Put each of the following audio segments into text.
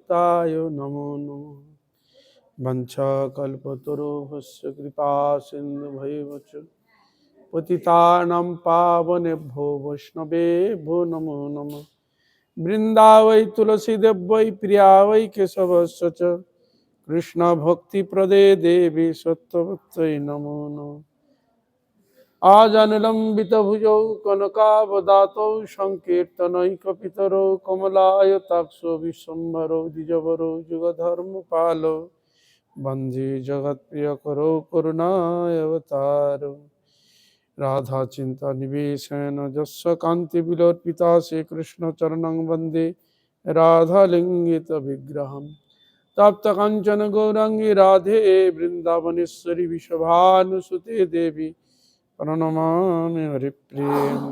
भक्ताय नमो नमः। वंशाकल्पतरुभ्यश्च कृपा सिन्धुभ्यैव च पतितानां पावनेभ्यो वैष्णवेभ्यो नमो नमः। वृन्दावै तुलसीदेव्यै प्रिया वै केशवस्य च कृष्ण भक्ति प्रदे देवी सत्त्ववत्यै नमो नमः। आजानुलंबित भुजौ कनकावदातौ संकीर्तनैकपितरौ कमलायताक्षो विश्वम्भरौ द्विजवरौ जुगधर्मपालौ वन्दे जगत्प्रियकरौ करुणावतारौ। राधा चिंता निवेशन जस्व कांति विलोपिता श्रीकृष्ण चरणं वन्दे राधालिंगित विग्रहम्। तप्त कंचन गौरांगी राधे वृंदावनेश्वरी विश्वभानुसुते देवी प्रणमामि हरिप्रियं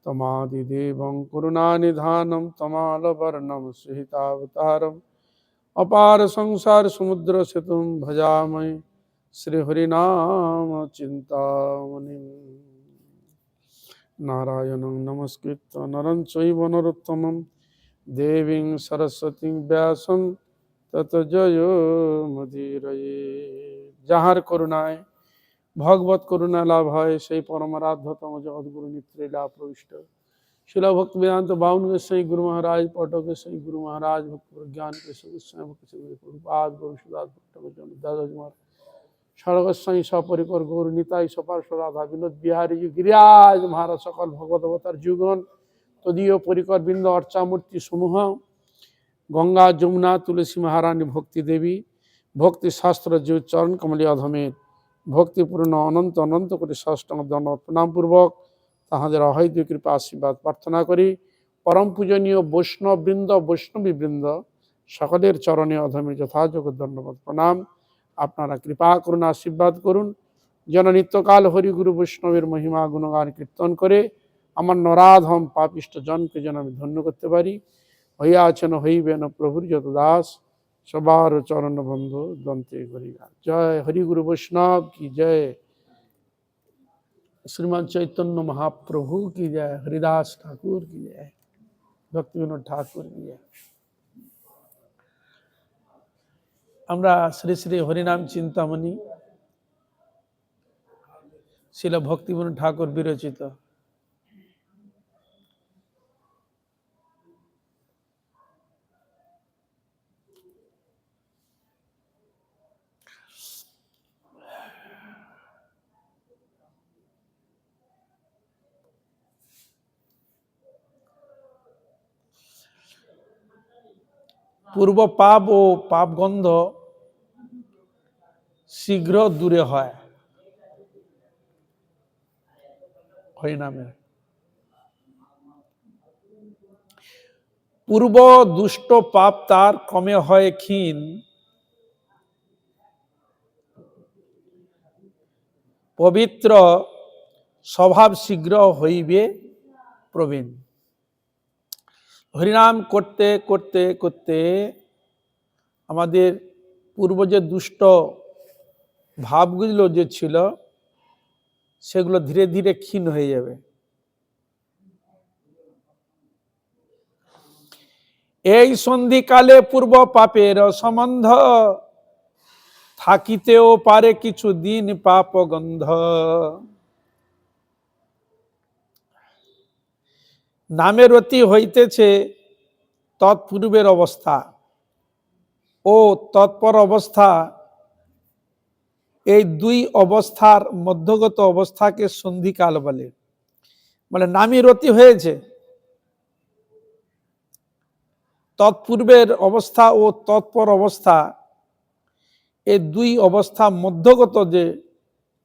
तमादिदेवं करुणानिधानं तमालवर्णं सुहितावतारम् अपार संसार समुद्र सेतुं भजामि श्रीहरिनाम चिंतामणिं। नारायणं नमस्कृत्य नरं चैव नरोत्तमं देवीं सरस्वतीं व्यासं ततो जयो मुदीरये। যাহার করুণায় ভগবত করুণা লাভ হয় সেই পরমারাধ্যতম জগৎগুরু নিত্রীলা প্রবিষ্ট শিল ভক্তি বেদান্ত বাউন গোস্বামী গুরু মহারাজ পটক গোস্বামী গুরু মহারাজ ভক্তি প্রজ্ঞান কেশব গোস্বামী ভক্তি প্রভুপাদ গৌর সুদাস দাদা ষড়গোস্বামী সপরিকর গৌর নিতাই সপার্শ্ব রাধা বিনোদ বিহারী গিরিরাজ মহারাজ সকল ভগবত অবতার যুগন তদীয় পরিকর বৃন্দ অর্চামূর্তি সমূহ গঙ্গা যমুনা তুলসী মহারানী ভক্তি দেবী ভক্তি শাস্ত্র যে চরণ কমলী অধমের ভক্তিপূর্ণ অনন্ত অনন্ত কোটি ষষ্টাঙ্গ দণ্ডবত প্রণাম পূর্বক তাহাদের অহৈতুক কৃপা আশীর্বাদ প্রার্থনা করি। পরম পূজনীয় বৈষ্ণববৃন্দ বৈষ্ণবীবৃন্দ সকলের চরণে অধমের যথাযোগ্য দণ্ডবত প্রণাম। আপনারা কৃপা করুন, আশীর্বাদ করুন যেন নিত্যকাল হরিগুরু বৈষ্ণবের মহিমা গুণগান কীর্তন করে আমার নরাধম পাপিষ্ট জনকে যেন আমি ধন্য করতে পারি। হইয়াছেন হইবেন প্রভুর যত দাস সবার চরণ বন্ধু দন্তে হরিগান। জয় হরিগুরু বৈষ্ণব কি জয়, শ্রীমান চৈতন্য মহাপ্রভু কি জয়, হরিদাস ঠাকুর কি জয়, ভক্তিবিনোদ ঠাকুর কি জয়। আমরা শ্রী শ্রী হরিনাম চিন্তামণি শিল ভক্তিবিনোদ ঠাকুর বিরচিত পূর্ব পাপ ও পাপগন্ধ শীঘ্র দূরে হয় হরিনামের। পূর্ব দুষ্ট পাপ তার ক্রমে হয় ক্ষীণ, পবিত্র স্বভাব শীঘ্র হইবে প্রবীণ। হরিনাম করতে করতে করতে আমাদের পূর্ব যে দুষ্ট ভাবগুলো যে ছিল সেগুলো ধীরে ধীরে ক্ষীণ হয়ে যাবে। এই সন্ধিকালে পূর্ব পাপের সম্বন্ধ থাকিতেও পারে কিছু দিন পাপ গন্ধ। নামের অতি হইতেছে তৎপূর্বের অবস্থা ও তৎপর অবস্থা, এই দুই অবস্থার মধ্যগত অবস্থাকে সন্ধিকাল বলে। মানে নামই রতি হয়েছে, তৎপূর্বের অবস্থা ও তৎপর অবস্থা, এই দুই অবস্থা মধ্যগত যে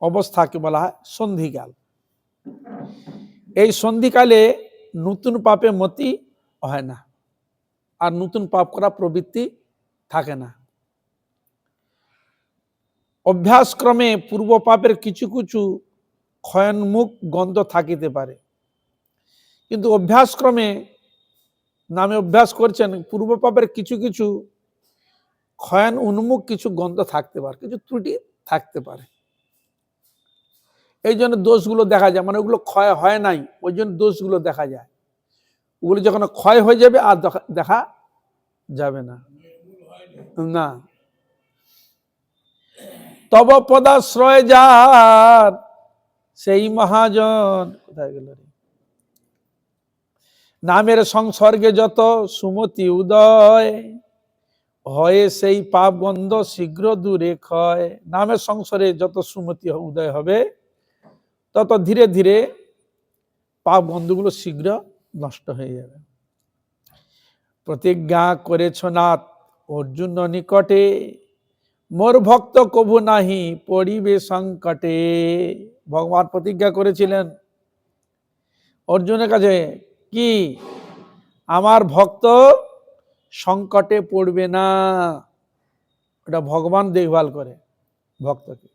অবস্থাকে বলা হয় সন্ধিকাল। এই সন্ধিকালে নতুন পাপে মতি হয় না, আর নতুন পাপ করা প্রবৃত্তি থাকে না। অভ্যাসক্রমে পূর্ব পাপের কিছু কিছু ক্ষয়োন্মুখ গন্ধ থাকিতে পারে, কিন্তু অভ্যাসক্রমে নামে অভ্যাস করছেন পূর্ব পাপের কিছু কিছু ক্ষয়ন উন্মুখ কিছু গন্ধ থাকতে পারে, কিছু ত্রুটি থাকতে পারে। এই জন্য দোষগুলো দেখা যায়, মানে ওগুলো ক্ষয় হয় নাই ওই জন্য দোষগুলো দেখা যায়। ওগুলো যখন ক্ষয় হয়ে যাবে আর দেখা যাবে না। না। তব পদাশ্রয় যার সেই মহাজন, কোথায় গেল রে? নামের সংসর্গে যত সুমতি উদয় হয় সেই পাপ গন্ধ শীঘ্র দূরে ক্ষয়। নামের সংসারে যত সুমতি উদয় হবে তত ধীরে ধীরে পাপ গন্ধগুলো শীঘ্র নষ্ট হয়ে যাবে। প্রতিজ্ঞা করেছ নাথ অর্জুন নিকটে, মোর ভক্ত কভু নাহি পড়িবে সংকটে। ভগবান প্রতিজ্ঞা করেছিলেন অর্জুনের কাছে, কি আমার ভক্ত সংকটে পড়বে না। ওটা ভগবান দেখভাল করে ভক্তকে।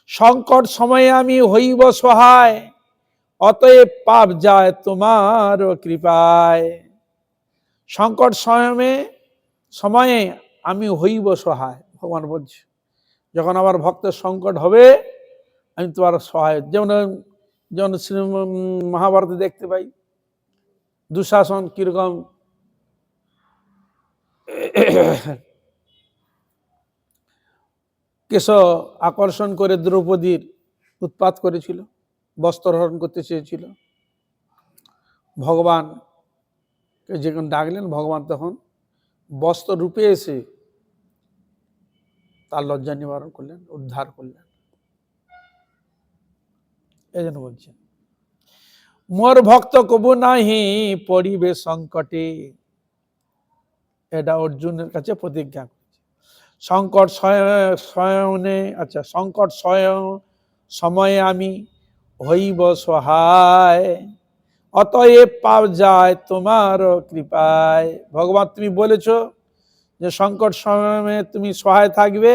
সংকট সময়ে আমি হইব সহায়, অতএব পাপ যায় তোমার কৃপায়। সংকট সময়ে আমি হইব সহায়, ভগবান বলছে যখন আমার ভক্তের সংকট হবে আমি তোমার সহায়। যেমন মহাভারতে দেখতে পাই দুঃশাসন কিরকম কেশ আকর্ষণ করে দ্রৌপদীর উৎপাত করেছিল, বস্ত্রহরণ করতে চেয়েছিল। ভগবান যখন ডাকলেন, ভগবান তখন বস্ত্র রূপে এসে তার লজ্জা নিবারণ করলেন, উদ্ধার করলেন। এই জন্য বলছেন মোর ভক্ত কবু নাহি পড়িবে সংকটে। এটা অর্জুনের কাছে প্রতিজ্ঞা করেছে। সংকট সংকট সময়ে আমি হইব সহায়, অতএব পাপ যায় তোমার কৃপায়। ভগবান তুমি বলেছ যে সংকট সময়ে তুমি সহায় থাকবে,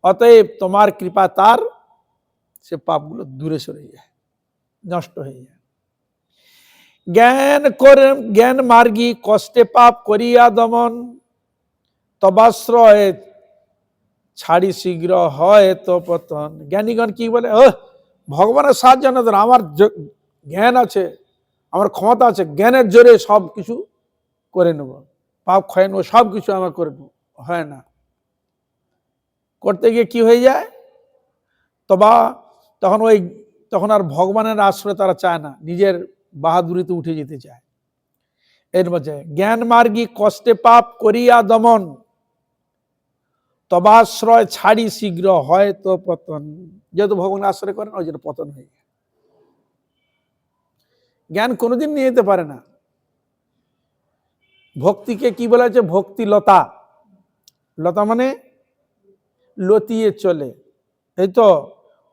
অতএব তোমার কৃপা তার সে পাপগুলো দূরে সরে যায়, নষ্ট হয়ে যায়। জ্ঞান মার্গী কষ্টে পাপ করিয়া দমন, তবাশ্রয় ছাড়ি শীঘ্র হয় তো পতন। জ্ঞানীগণ কি বলে, ভগবানের সাহায্য না, আমার জ্ঞান আছে, আমার ক্ষমতা আছে, জ্ঞানের জোরে সব কিছু করে নেব, পাপ ক্ষয় নেব, সব কিছু আমার করে নেব। হয় না, করতে গিয়ে কি হয়ে যায়, তখন আর ভগবানের আশ্রয় তারা চায় না, নিজের বাহাদুরিতে উঠে যেতে চায়। এর মধ্যে জ্ঞান মার্গী কষ্টে পাপ করিয়া দমন, তবাশ্রয় ছাড়ি শীঘ্র হয় তো পতন। যেহেতু ভগবান আশ্রয় করেন ওই জন্য পতন হয়ে যায়। জ্ঞান কোনোদিন নিয়ে যেতে পারে না। ভক্তিকে কি বলা হয়েছে, ভক্তি লতা। লতা মানে লতিয়ে চলে, এই তো।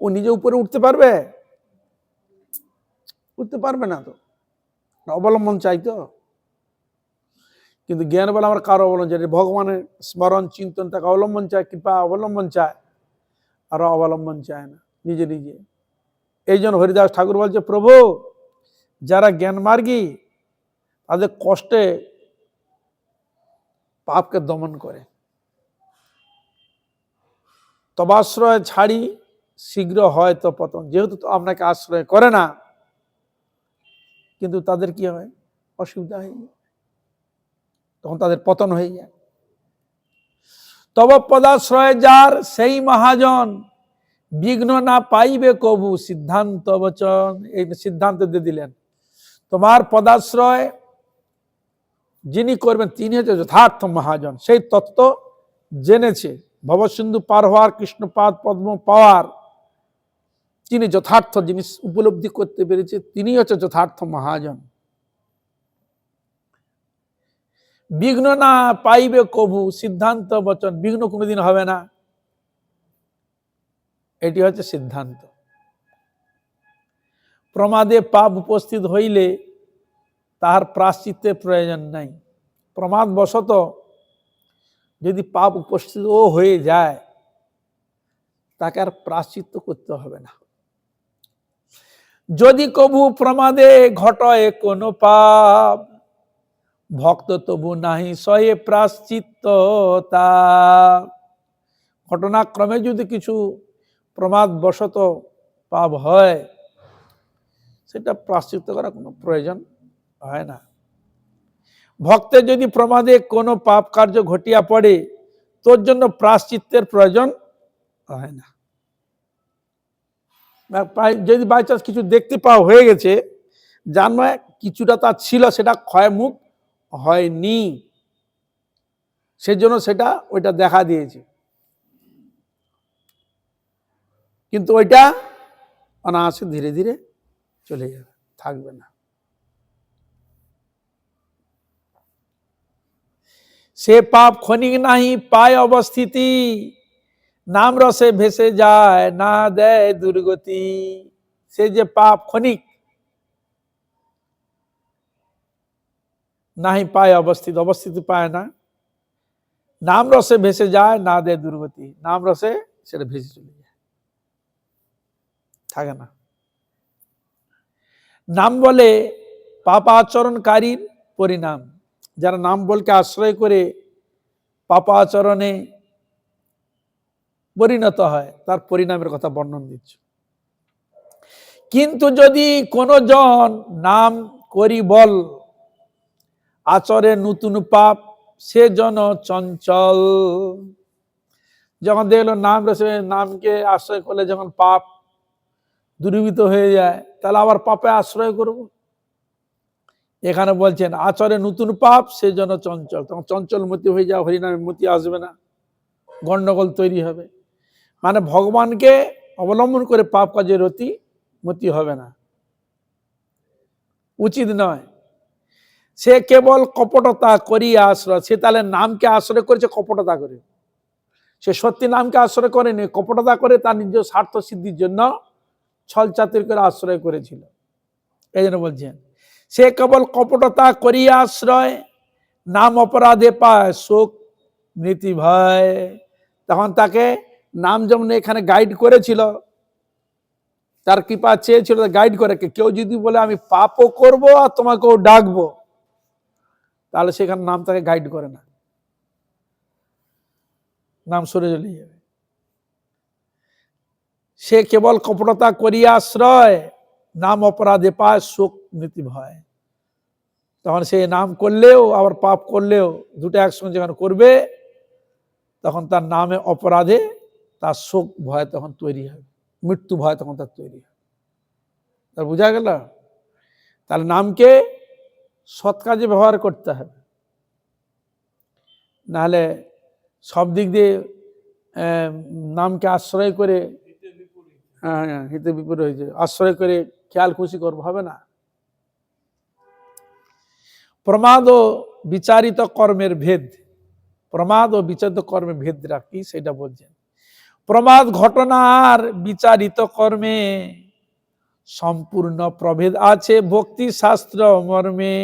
ও নিজে উপরে উঠতে পারবে? উঠতে পারবে না, তো অবলম্বন চাই তো। কিন্তু জ্ঞান বলে আমার কারো অবলম্বন চাই, ভগবানের স্মরণ চিন্তন তাকে অবলম্বন চায়, কৃপা অবলম্বন চায়, আর অবলম্বন চায় না নিজে নিজে। এই জন্য হরিদাস ঠাকুর বলছে, প্রভু যারা জ্ঞান মার্গী তাদের কষ্টে পাপকে দমন করে, তবাশ্রয় ছাড়ি শীঘ্র হয় তো পতন। যেহেতু তো আপনাকে আশ্রয় করে না, কিন্তু তাদের কি হয়, অসুবিধা হয়ে যায়, তখন তাদের পতন হয়ে যায়। তব পদাশ্রয় যার সেই মহাজন, বিঘ্ন না পাইবে কবু সিদ্ধান্ত বচন। এই সিদ্ধান্ত দিয়ে দিলেন, তোমার পদাশ্রয় যিনি করবেন তিনি হচ্ছে যথার্থ মহাজন। সেই তত্ত্ব জেনেছে, ভবসিন্ধু পার হওয়ার, কৃষ্ণপাদ পদ্ম পাওয়ার, তিনি যথার্থ জিনিস উপলব্ধি করতে পেরেছে, তিনি হচ্ছে যথার্থ মহাজন। বিঘ্ন না পাইবে কবু সিদ্ধান্ত বচন, বিঘ্ন কোনোদিন হবে না, এটি হচ্ছে সিদ্ধান্ত। প্রমাদে পাপ উপস্থিত হইলে তাহার প্রায়শ্চিত্তের প্রয়োজন নাই। প্রমাদ বশত যদি পাপ উপস্থিত হয়ে যায়, তাকে আর প্রায়শ্চিত্ত করতে হবে না। যদি কবু প্রমাদে ঘটে কোনো পাপ, ভক্ত তবু নাহি সয়ে প্রায়শ্চিত্ত তা। ঘটনাক্রমে যদি কিছু প্রমাদ বশত পাপ হয়, সেটা প্রায়শ্চিত্ত করার কোনো প্রয়োজন হয় না। ভক্তের যদি প্রমাদে কোনো পাপ কার্য ঘটিয়া পড়ে, তোর জন্য প্রায়শ্চিত্তের প্রয়োজন হয় না। যদি বাই চান্স কিছু দেখতে পাওয়া হয়ে গেছে, যার নয় কিছুটা তার ছিল, সেটা ক্ষয়মুখ হয়নি, সেজন্য সেটা ওইটা দেখা দিয়েছে, কিন্তু ওইটা অনায়াসে ধীরে ধীরে চলে যাবে, থাকবে না। সে পাপ ক্ষণিক নাহি পায় অবস্থিতি, নাম রসে ভেসে যায় না দেয় দুর্গতি। সে যে পাপ ক্ষণিক নাহি পায় অবস্থিত, অবস্থিতি পায় না, নাম রসে ভেসে যায় না দেয় দুর্গতি, নাম রসে সেটা ভেসে চলে যায়, থাকে না। নাম বলে পাপাচরণকারীর পরিণাম, যারা নাম বলকে আশ্রয় করে পাপাচরণে পরিণত হয়, তার পরিণামের কথা বর্ণন দিচ্ছে। কিন্তু যদি কোন জন নাম করি বল, আচরে নতুন পাপ সে জন চঞ্চল। যখন দেখলো নাম রসে, নামকে আশ্রয় করলে যখন পাপ দূরীভূত হয়ে যায়, তাহলে আবার পাপে আশ্রয় করব। এখানে বলছেন আচরে নতুন পাপ সে জন চঞ্চল, তখন চঞ্চল মতি হয়ে যাওয়া, হরিনামের মতি আসবে না, গন্ডগোল তৈরি হবে। মানে ভগবানকে অবলম্বন করে পাপ কাজের মতি হবে না, উচিত নয়। সে কেবল কপটতা করিয়া আশ্রয়, সে তাহলে নামকে আশ্রয় করেছে কপটতা করে, সে সত্যি নামকে আশ্রয় করেনি, কপটতা করে তার নিজ স্বার্থ সিদ্ধির জন্য ছল চাতুরি করে আশ্রয় করেছিল। এই জন্য বলছেন সে কেবল কপটতা করিয়া আশ্রয়, নাম অপরাধে পায় শোক নীতি ভয়। তখন তাকে নাম যেমন এখানে গাইড করেছিল, তার কৃপা চেয়েছিল গাইড করে, কেউ যদি বলে আমি পাপও করব আর তোমাকেও ডাকবো, তাহলে সেখানে নাম তাকে গাইড করে না, নাম সরে চলে যাবে। সে কেবল কপটতা করিয়া আশ্রয়, নাম অপরাধে পায় শোক নীতি ভয়। তখন সে নাম করলেও আবার পাপ করলেও দুটো একসঙ্গে যখন করবে, তখন তার নামে অপরাধে তার শোক ভয় তখন তৈরি হবে, মৃত্যু ভয় তখন তার তৈরি হবে। তার বোঝা গেল? তাহলে নামকে সৎ কাজে ব্যবহার করতে হবে, নাহলে সব দিক দিয়ে নামকে আশ্রয় করে, হিতে বিপরীত হয়েছে, আশ্রয় করে খেয়াল খুশি করবো, হবে না। প্রমাদ ও বিচারিত কর্মের ভেদ, প্রমাদ ও বিচারিত কর্মের ভেদ রাখি সেটা বলছেন। প্রমাদ ঘটনা আর বিচারিত কর্মে সম্পূর্ণ প্রভেদ আছে ভক্তি শাস্ত্র মর্মে।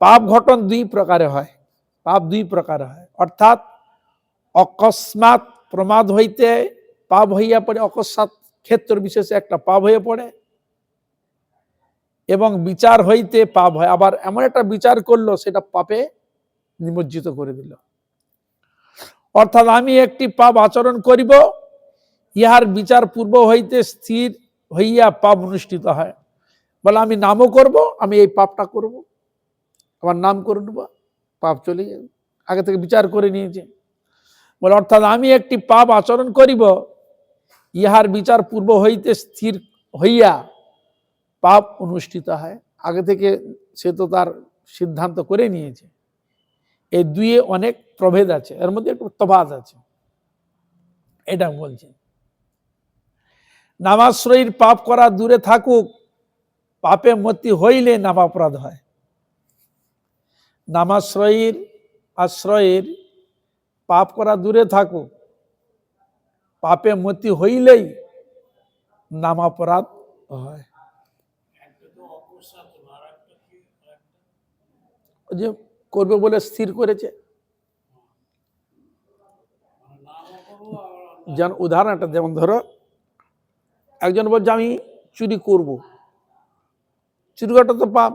পাপ ঘটন দুই প্রকারে হয়, পাপ দুই প্রকার হয়, অর্থাৎ অকস্মাৎ প্রমাদ হইতে পাপ হইয়া পড়ে, অকস্মাৎ ক্ষেত্র বিশেষে একটা পাপ হয়ে পড়ে, এবং বিচার হইতে পাপ হয়, আবার এমন একটা বিচার করলো সেটা পাপে নিমজ্জিত করে দিল। অর্থাৎ আমি একটি পাপ আচরণ করিব, ইহার বিচার পূর্ব হইতে স্থির হইয়া পাপ অনুষ্ঠিত হয়। বলে আমি নামও করব, আমি এই পাপটা করব, আবার নাম করে নেব, পাপ চলে যাবে, আগে থেকে বিচার করে নিয়েছে। বলে অর্থাৎ আমি একটি পাপ আচরণ করিব, ইহার বিচার পূর্ব হইতে স্থির হইয়া পাপ অনুষ্ঠিত হয়, আগে থেকে সে তো তার সিদ্ধান্ত করে নিয়েছে। এই দুইয়ে অনেক প্রভেদ আছে, এর মধ্যে একটু তফাৎ আছে, এটা বলছে। নামাশ্রয়ীর পাপ করা দূরে থাকুক, পাপে মতি হইলে নামাপরাধ হয়। নামাশ্রয়ীর আশ্রয়ের পাপ করা দূরে থাকুক, পাপে মতি হইলেই নামাপরাধ হয়। যে করবে বলে স্থির করেছে, যেমন উদাহরণ একটা, যেমন ধরো একজন বলছে আমি চুরি করব, চুরি করাটা তো পাপ,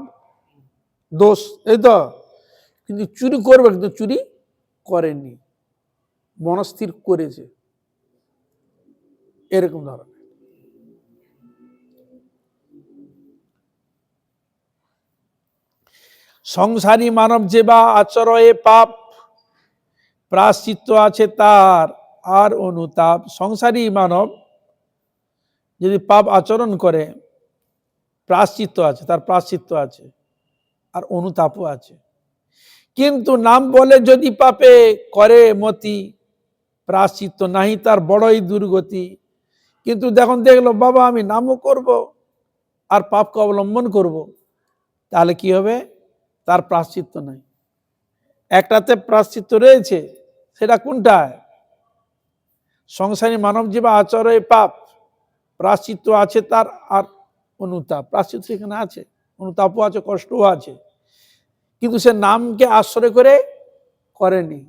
দোষ, এই তো, কিন্তু চুরি করবে, কিন্তু চুরি করেনি, মনস্থির করেছে, এরকম ধরনের। সংসারী মানব যে বা আচরয়ে পাপ, প্রায়শ্চিত্ত আছে তার আর অনুতাপ। সংসারী মানব যদি পাপ আচরণ করে, প্রায়শ্চিত্ত আছে, তার প্রায়শ্চিত্ত আছে আর অনুতাপও আছে। কিন্তু নাম বলে যদি পাপে করে মতি, প্রায়শ্চিত্ত নাহি তার বড়ই দুর্গতি। কিন্তু দেখলো বাবা আমি নামও করব আর পাপকে অবলম্বন করব, তাহলে কি হবে? তার প্রায়শ্চিত্ত নাই। একটাতে প্রায়শ্চিত্ত রয়েছে, সেটা কোনটায়? সংসারী মানব জীবা আচরে পাপ, প্রায়শ্চিত্ত আছে তার আর অনুতাপ। প্রায়শ্চিত্ত সেখানে আছে, অনুতাপও আছে, কষ্টও আছে, কিন্তু সে নামকে আশ্রয় করে করেনি।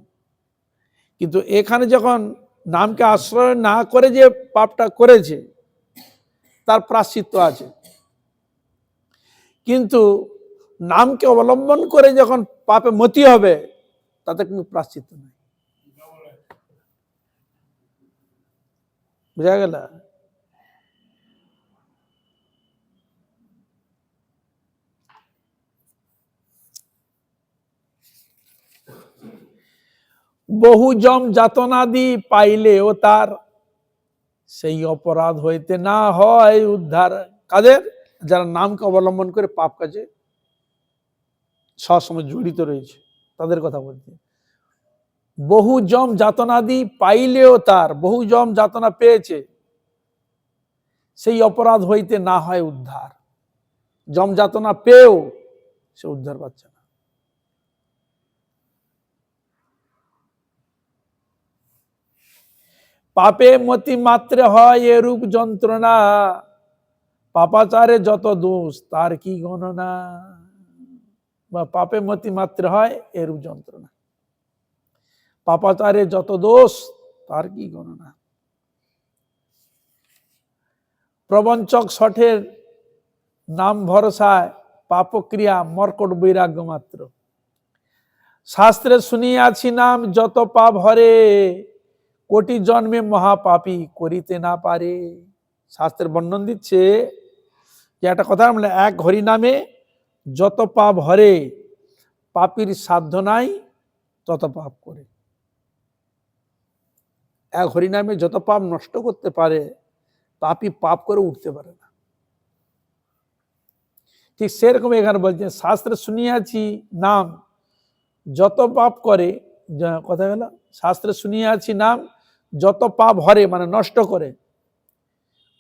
কিন্তু এখানে যখন নামকে আশ্রয় না করে যে পাপটা করেছে, তার প্রায়শ্চিত্ত আছে। কিন্তু নামকে অবলম্বন করে যখন পাপে মতি হবে, তাতে কিন্তু প্রায়শ্চিত্ত নেই। বুঝা গেল? বহু জম যাতনাদি পাইলেও তার সেই অপরাধ হইতে না হয় উদ্ধার। কাদের? যারা নামকে অবলম্বন করে পাপ কাজে সবসময় জড়িত রয়েছে, তাদের কথা বলছি। বহু জম যাতনাদি পাইলেও তার, বহু জম যাতনা পেয়েছে, সেই অপরাধ হইতে না হয় উদ্ধার। জম যাতনা পেয়েও সে উদ্ধার পাচ্ছে না। পাপে মতি মাত্রে হয় এরূপ যন্ত্রণা, পাপাচারে যত দোষ তার কি গণনা। বা পাপে মতি মাত্রে হয় এরূপ যন্ত্রণা, পাপাচারে যত দোষ তার কি গণনা। প্রবঞ্চক শঠের নাম ভরসায় পাপক্রিয়া মর্কট বৈরাগ্য মাত্র। শাস্ত্রে শুনিয়াছি নাম যত পাপ হরে, কোটি জন্মে মহাপাপী করিতে না পারে। শাস্ত্রের বর্ণন দিচ্ছে যে একটা কথা বলে, এক হরি নামে যত পাপ হরে, পাপীর সাধ্য নাই তত পাপ করে। এক হরি নামে যত পাপ নষ্ট করতে পারে, পাপী পাপ করে উঠতে পারে না। ঠিক সেরকম এখানে বলছেন, শাস্ত্রে শুনিয়াছি নাম যত পাপ করে, কথা গেল, শাস্ত্রে শুনিয়াছি নাম যত পাপ হরে মানে নষ্ট করে,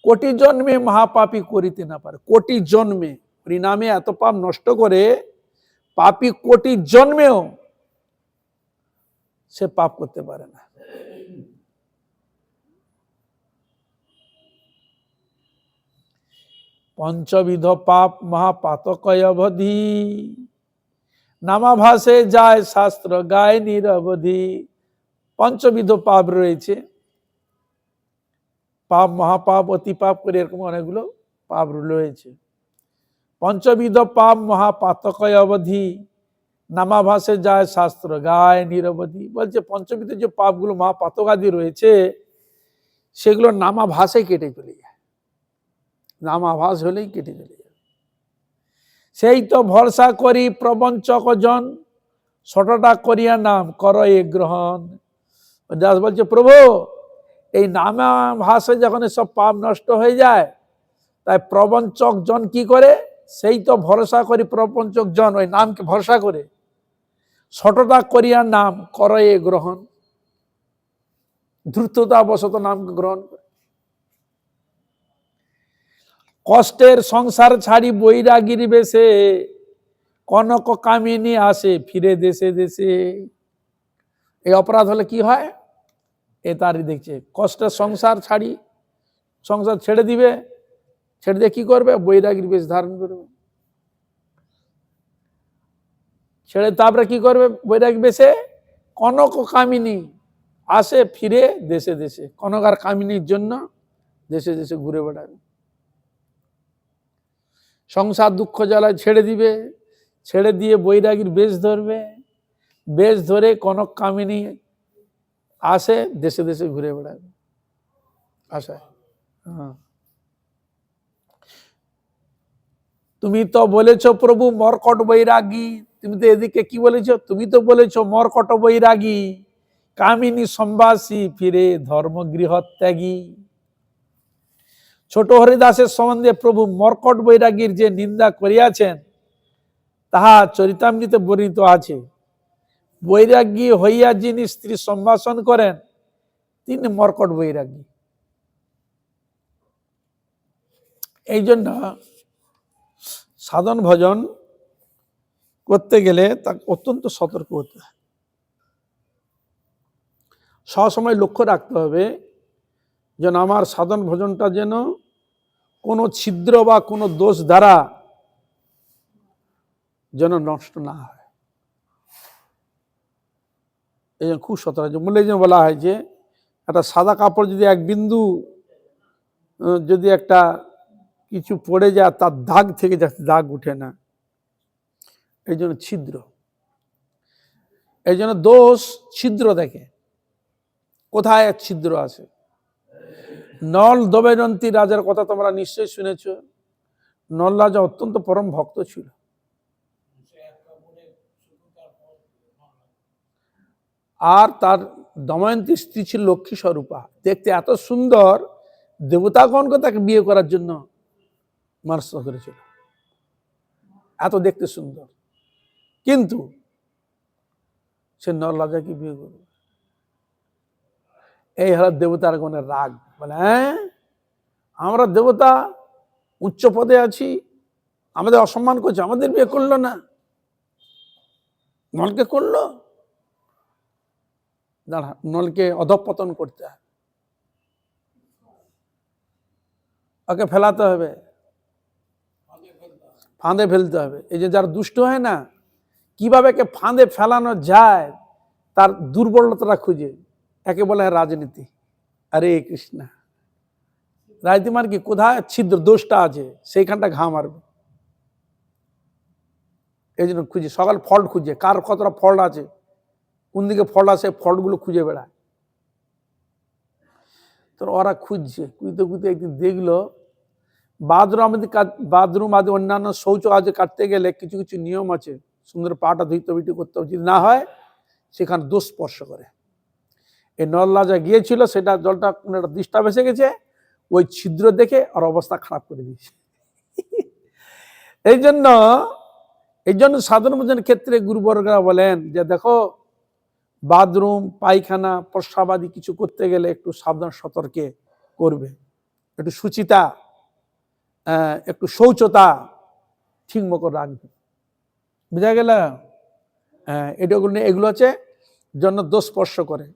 কোটি জন্মে মহাপাপী করিতে না পারে। কোটি জন্মে হরিনামে এত পাপ নষ্ট করে, পাপী কোটি জন্মেও সে পাপ করতে পারে না। পঞ্চবিধ পাপ মহাপাতকয় অবধি, নামাভাসে যায় শাস্ত্র গায় নিরবধি। পঞ্চবিধ পাপ রয়েছে, পাপ, মহাপাপ, অতি পাপ করে এরকম অনেকগুলো পাপ রয়েছে। পঞ্চবিধ পাপ মহাপাতকয় অবধি, নামাভাসে যায় শাস্ত্র গায় নিরবধি। বলছে পঞ্চবিধ যে পাপগুলো মহাপাতকাদি রয়েছে, সেগুলো নামাভাসে কেটে চলে যায়, নামাভাস হলেই কেটে চলে যায়। সেই তো ভরসা করি প্রবঞ্চক জন, ছোটটা করিয়া নাম কর এ গ্রহণ। দাস বলছে প্রভু, এই নামাভাসে যখন সব পাপ নষ্ট হয়ে যায়, তাই প্রবঞ্চক জন কি করে? সেই তো ভরসা করি প্রবঞ্চক জন, ওই নামকে ভরসা করে ছোটটা করিয়া নাম কর এ গ্রহণ, দ্রুততা বশত নামকে গ্রহণ করে। কষ্টের সংসার ছাড়ি বৈরাগীর বেশে, কনক কামিনী আসে ফিরে দেশে দেশে। এই অপরাধ হলে কি হয়? এ তারই দেখছে, কষ্টের সংসার ছাড়ি, সংসার ছেড়ে দিবে, ছেড়ে দিয়ে কি করবে? বৈরাগীর বেশ ধারণ করবে, ছেড়ে তারপরে কি করবে? বৈরাগী বেশে কনক কামিনী আসে ফিরে দেশে দেশে। কনক আর কামিনীর জন্য দেশে দেশে ঘুরে বেড়াবে। সংসার দুঃখ জ্বালায় ছেড়ে দিবে, ছেড়ে দিয়ে বৈরাগীর বেশ ধরবে, বেশ ধরে কনক কামিনী আসে দেশে দেশে ঘুরে বেড়াবে আশায়। হ্যাঁ, তুমি তো বলেছ প্রভু মর্কট বৈরাগী, তুমি তো এদিকে কি বলেছো, তুমি তো বলেছো মর্কট বৈরাগী, কামিনী সম্ভাসী, ফিরে ধর্মগৃহ ত্যাগী। ছোট হরিদাসের সম্বন্ধে প্রভু মর্কট বৈরাগীর যে নিন্দা করিয়াছেন তাহা চরিতামৃতে বর্ণিত আছে। বৈরাগী হইয়া যিনি স্ত্রী সম্ভাষণ করেন তিনি মর্কট বৈরাগী। এই জন্য সাধন ভজন করতে গেলে তাকে অত্যন্ত সতর্ক হতে হয়। সবসময় লক্ষ্য রাখতে হবে যেন আমার সাধন ভজনটা যেন কোনো ছিদ্র বা কোনো দোষ দ্বারা যেন নষ্ট না হয়। এই জন্য খুব সতর্ক। মূলে যেন বলা হয় যে একটা সাদা কাপড় যদি এক বিন্দু যদি একটা কিছু পড়ে যায় তার দাগ থেকে যাচ্ছে, দাগ উঠে না, এই জন্য ছিদ্র। এই জন্য দোষ ছিদ্র দেখে, কোথায় এক ছিদ্র আছে। নল দময়ন্তী রাজার কথা তোমরা নিশ্চয়ই শুনেছ। নল রাজা অত্যন্ত পরম ভক্ত ছিল। আর তার দময়ন্তী স্ত্রী ছিল লক্ষ্মী স্বরূপা, দেখতে এত সুন্দর, দেবতাগণকে তাকে বিয়ে করার জন্য মানস করেছিল, এত দেখতে সুন্দর। কিন্তু সে নল রাজাকে বিয়ে করবে, এই হলো দেবতার গণের রাগ। বলে হ্যাঁ, আমরা দেবতা উচ্চ পদে আছি, আমাদের অসম্মান করছে, আমাদের বিয়ে করলো না, নলকে করলো। দাঁড়া, নলকে অধঃপতন করতে হবে, ওকে ফেলাতে হবে, ফাঁদে ফেলতে হবে। এই যে যারা দুষ্ট হয় না, কিভাবে কে ফাঁদে ফেলানো যায় তার দুর্বলতাটা খুঁজে, একে বলে রাজনীতি। আরে কৃষ্ণা, রাজনীতি মানে কি, কোথায় ছিদ্র দোষটা আছে সেইখানটা ঘা মারবে। এই জন্য খুঁজে, সকাল ফল্ট খুঁজে, কার কতটা ফল্ট আছে, কোন দিকে ফল্ট আছে, ফল্টগুলো খুঁজে বেড়ায়। তো ওরা খুঁজছে, খুঁজতে খুঁজতে একদিন দেখলো বাথরুম আদি অন্যান্য শৌচ আদি কাটতে গেলে কিছু কিছু নিয়ম আছে, সুন্দর পাটা ধুইতে বিটি করতে হবে, যদি না হয় সেখানে দোষ স্পর্শ করে। এই নল রাজা গিয়েছিল, সেটা জলটা কোনো একটা ডিস্টার্ব এসে গেছে, ওই ছিদ্র দেখে ওর অবস্থা খারাপ করে দিয়েছে। এই জন্য সাধারণ ভোজনের ক্ষেত্রে গুরুবর্গরা বলেন যে দেখো, বাথরুম পায়খানা প্রস্রাব আদি কিছু করতে গেলে একটু সাবধান সতর্কে করবে, একটু সুচিতা, একটু শৌচতা ঠিক মতো রাখবে। বুঝা গেল? এগুলো হচ্ছে জন্য দোষ স্পর্শ করে,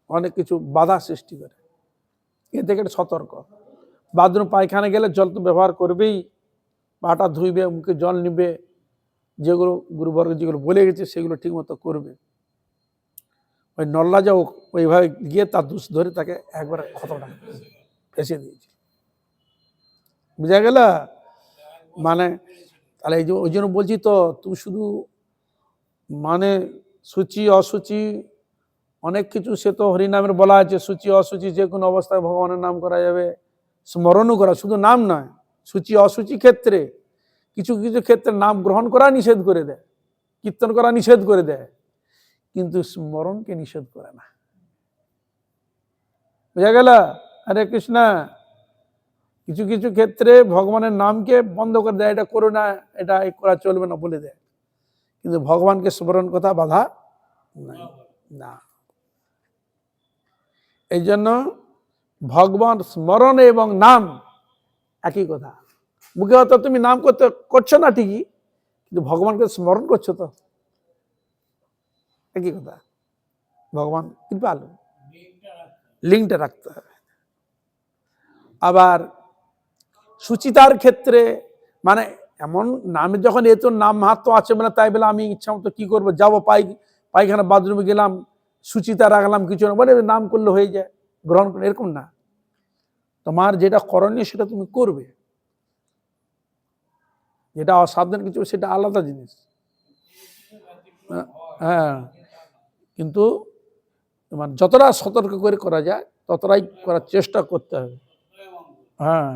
অনেক কিছু বাধা সৃষ্টি করে, এ থেকে সতর্ক। বাথরুম পায়খানা গেলে জল তো ব্যবহার করবেই, পাটা ধুইবে, মুখে জল নিবে, যেগুলো গুরুবর্গ যেগুলো বলে গেছে সেগুলো ঠিক মতো করবে। ওই নল্লা যাও ওইভাবে গিয়ে তার দোষ ধরে তাকে একবার ক্ষতটা ফেঁসে দিয়েছে। বুঝা গেল? মানে তাহলে এই যে ওই জন্য বলছি তো, তুমি শুধু মানে সূচি অসুচি অনেক কিছু, সে তো হরিনামের বলা আছে, সূচি অসুচি যে কোনো অবস্থায় ভগবানের নাম করা যাবে, স্মরণও করা, শুধু নাম নয়, সূচি অসুচি ক্ষেত্রে কিছু কিছু ক্ষেত্রে নাম গ্রহণ করা নিষেধ করে দেয়, কীর্তন করা নিষেধ করে দেয়, কিন্তু স্মরণকে নিষেধ করে না। বুঝা গেল? হরে কৃষ্ণ। কিছু কিছু ক্ষেত্রে ভগবানের নামকে বন্ধ করে দেয়, এটা করো না, এটা করা চলবে না বলে দেয়, কিন্তু ভগবানকে স্মরণ কথা বাধা নাই না। এই জন্য ভগবান স্মরণ এবং নাম একই কথা। মুখে হয়তো তুমি নাম করছো না ঠিকই, কিন্তু ভগবানকে স্মরণ করছো তো, একই কথা। ভগবান কৃপালু, লিঙ্কটা রাখতে হবে। আবার সুচিতার ক্ষেত্রে মানে এমন নামে যখন এত নাম মাহাত্ম আছে মানে তাই বলে আমি ইচ্ছা মতো কি করবো, যাবো পায়খানা বাথরুমে গেলাম, সুচিতা রাখলাম, কিছু না বলে নাম করলে হয়ে যায়, গ্রহণ করলে, এরকম না। তোমার যেটা করণীয় সেটা তুমি করবে, যেটা অসাবধান কিছু সেটা আলাদা জিনিস। হ্যাঁ, কিন্তু তোমার যতটা সতর্ক করে করা যায় ততটাই করার চেষ্টা করতে হবে। হ্যাঁ,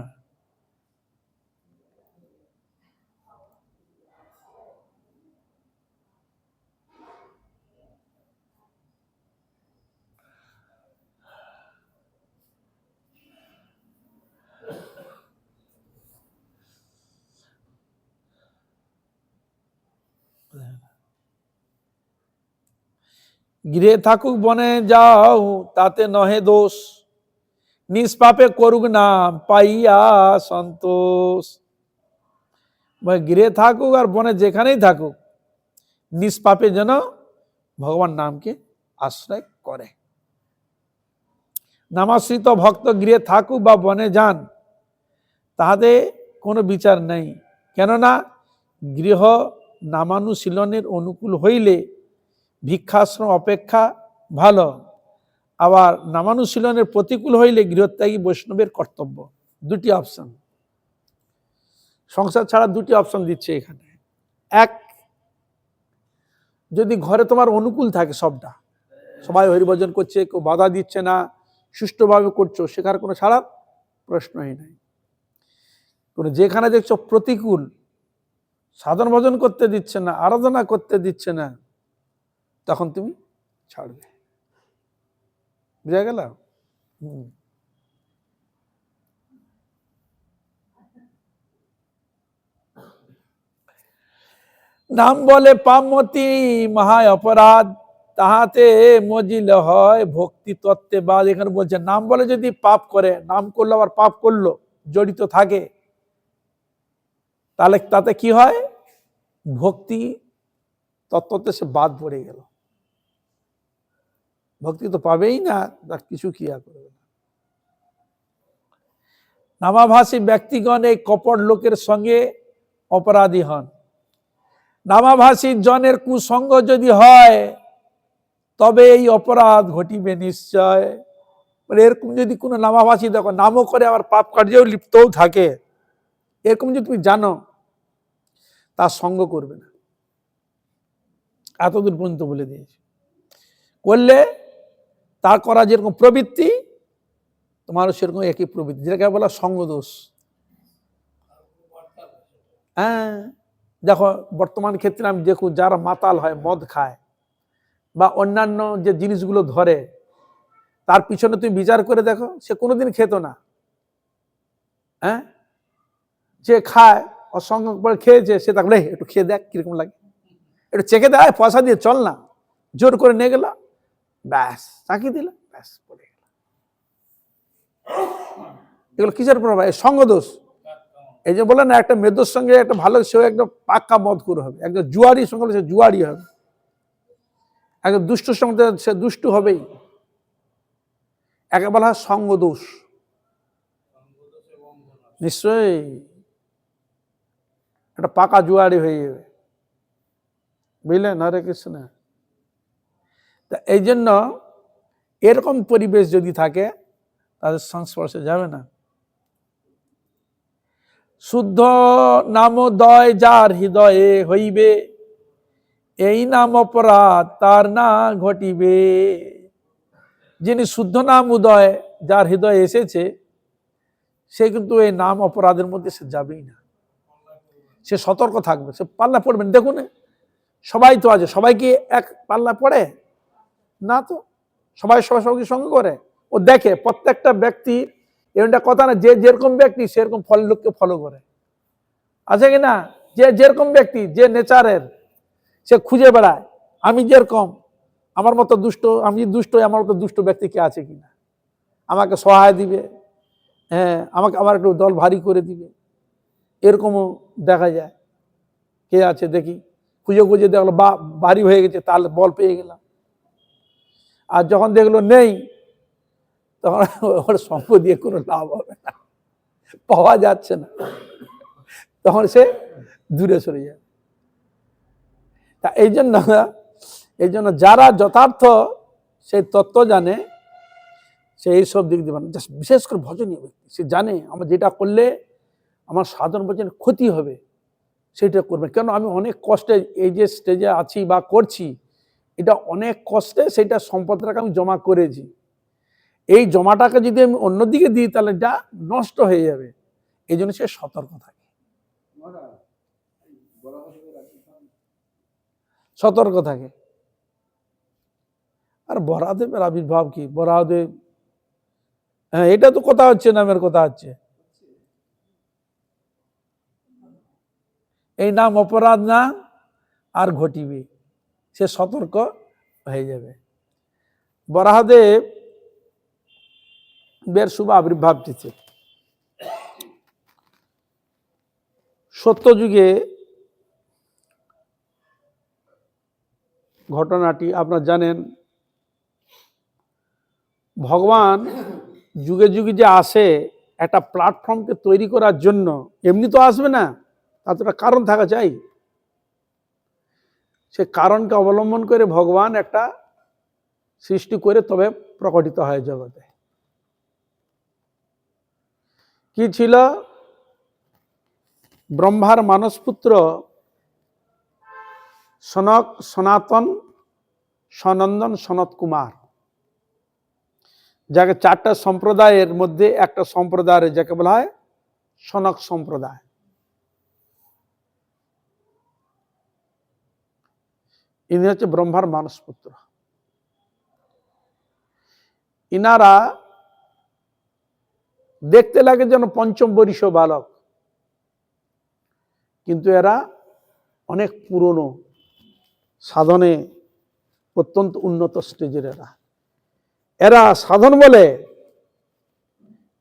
গৃহে থাকুক বনে যাও তাতে নহে দোষ, নিষ্পাপে করুক নাম পাইয়া সন্তোষ। গৃহে থাকুক আর বনে যেখানেই থাকুক, নিষ্পাপে যেন ভগবান নামকে আশ্রয় করে। নামাশ্রিত ভক্ত গৃহে থাকুক বা বনে যান, তাহাতে কোনো বিচার নেই। কেননা গৃহ নামানুশীলনের অনুকূল হইলে ভিক্ষাশ্রম অপেক্ষা ভালো, আবার নামানুশীলনের প্রতিকূল হইলে গৃহত্যাগী বৈষ্ণবের কর্তব্য। দুটি অপশন, সংসার ছাড়া দুটি অপশন দিচ্ছে এখানে। এক, যদি ঘরে তোমার অনুকূল থাকে, সবটা সবাই হরিভজন করছে, কেউ বাধা দিচ্ছে না, সুষ্ঠুভাবে করছো, সেখানে কোনো ছাড়ার প্রশ্নই নাই। কোনো যেখানে দেখছো প্রতিকূল, সাধন ভজন করতে দিচ্ছে না, আরাধনা করতে দিচ্ছে না, তখন তুমি ছাড়বে। বুঝা গেল? নাম বলে পাপমতি মহা অপরাধ, তাহাতে মজিল হয় ভক্তি তত্ত্বে বাদ। এখানে বলছে নাম বলে যদি পাপ করে, নাম করলো আবার পাপ করলো, জড়িত থাকে, তাহলে তাতে কি হয়? ভক্তি তত্ত্বতে সে বাদ পড়ে গেল, ভক্তি তো পাবেই না, তার কিছু ক্রিয়া করবে না। নামাভাষী ব্যক্তিগণ এই কপট লোকের সঙ্গে অপরাধী হন। নামাভাষী জনের কুসঙ্গ যদি হয়, তবে এই অপরাধ ঘটিবে নিশ্চয়। এরকম যদি কোনো নামাভাষী দেখো, নামও করে আবার পাপ কার্যেও লিপ্তও থাকে, এরকম যদি তুমি জানো, তার সঙ্গ করবে না। এতদূর পর্যন্ত বলে দিয়েছে। করলে তার করা যেরকম প্রবৃত্তি, তোমারও সেরকম একই প্রবৃত্তি, যেটাকে বলা সঙ্গ দোষ। হ্যাঁ, দেখো বর্তমান ক্ষেত্রে আমি দেখো, যারা মাতাল হয়, মদ খায় বা অন্যান্য যে জিনিসগুলো ধরে, তার পিছনে তুমি বিচার করে দেখো, সে কোনোদিন খেত না। হ্যাঁ, যে খায় অসঙ্গ খেয়েছে, সে তাকে একটু খেয়ে দেখ কিরকম লাগে, একটু চেখে দেয়, পয়সা দিয়ে চল না, জোর করে নিয়ে গেল, ব্যাস চাকি দিল, ব্যাস পড়ে গেল। এগুলো কিসের প্রভাব? সঙ্গ দোষ। এই যে বলে না, একটা মেয়েদের সঙ্গে একটা ভালো, সেও একটা পাক্কা মদখোর হবে, একজন জুয়ারির সঙ্গে সে জুয়ারি হবে, একজন দুষ্টুর সঙ্গে সে দুষ্টু হবেই। একে বলা হয় সঙ্গ দোষ। নিশ্চয়ই একটা পাকা জুয়ারি হয়ে যাবে, বুঝলেন? হরে কৃষ্ণ। তা এই জন্য এরকম পরিবেশ যদি থাকে, তাদের সংস্পর্শে যাবে না। শুদ্ধ নামোদয় যার হৃদয়ে হইবে, এই নাম অপরাধ তার না ঘটিবে। যিনি শুদ্ধ নাম উদয় যার হৃদয়ে এসেছে, সে কিন্তু এই নাম অপরাধের মধ্যে সে যাবেই না, সে সতর্ক থাকবে, সে পাল্লা পড়বেন। দেখুন সবাই তো আছে, সবাই কি এক পাল্লা পড়ে না, তো সবাই সবাই সবাইকে সঙ্গে করে, ও দেখে প্রত্যেকটা ব্যক্তি, এরকমটা কথা না, যে যেরকম ব্যক্তি সেরকম ফল লোককে ফলো করে, আছে কি না? যে যেরকম ব্যক্তি, যে নেচারের, সে খুঁজে বেড়ায়, আমি যেরকম, আমার মতো দুষ্ট, আমি দুষ্ট, আমার মতো দুষ্ট ব্যক্তি কে আছে কিনা, আমাকে সহায় দিবে, হ্যাঁ আমাকে আমার একটু দল ভারী করে দিবে, এরকমও দেখা যায়। কে আছে দেখি, খুঁজে খুঁজে দেখলো বা ভারী হয়ে গেছে, তাহলে বল পেয়ে গেলাম। আর যখন দেখলো নেই, তখন ওর সঙ্গ দিয়ে কোনো লাভ হবে না, পাওয়া যাচ্ছে না, তখন সে দূরে সরে যায়। তা এই জন্য যারা যথার্থ সেই তত্ত্ব জানে, সে এইসব দিক দিয়ে, বিশেষ করে ভজনীয় ব্যক্তি, সে জানে আমার যেটা করলে আমার সাধন ভজনের ক্ষতি হবে, সেটা করবে। কেন আমি অনেক কষ্টে এই যে স্টেজে আছি বা করছি, এটা অনেক কষ্টে সেটা সম্পদটাকে আমি জমা করেছি, এই জমাটাকে যদি আমি অন্যদিকে দিই, তাহলে এটা নষ্ট হয়ে যাবে। এই জন্য সে সতর্ক থাকে, সতর্ক থাকে। আর বরাহদেবের আবির্ভাব কি, বরাহদেব, হ্যাঁ এটা তো কথা হচ্ছে, নামের কথা হচ্ছে, এই নাম অপরাধ না আর ঘটিবে, সে সতর্ক হয়ে যাবে। বরাহদেব বের শুভ আবির্ভাব তিথি। সত্যযুগে ঘটনাটি আপনারা জানেন, ভগবান যুগে যুগে যে আসে একটা প্ল্যাটফর্মকে তৈরি করার জন্য, এমনি তো আসবে না, তার তো একটা কারণ থাকা চাই। সে কারণকে অবলম্বন করে ভগবান একটা সৃষ্টি করে তবে প্রকটিত হয় জগতে। কি ছিল? ব্রহ্মার মানসপুত্র সনক, সনাতন, সনন্দন, সনত কুমার, যাকে চারটা সম্প্রদায়ের মধ্যে একটা সম্প্রদায় যাকে বলা হয় সনক সম্প্রদায়। ইনি হচ্ছে ব্রহ্মার মানসপুত্র। ইনারা দেখতে লাগে যেন পঞ্চম বর্ষ বালক, কিন্তু এরা অনেক পুরনো, সাধনে অত্যন্ত উন্নত স্টেজের। এরা সাধন বলে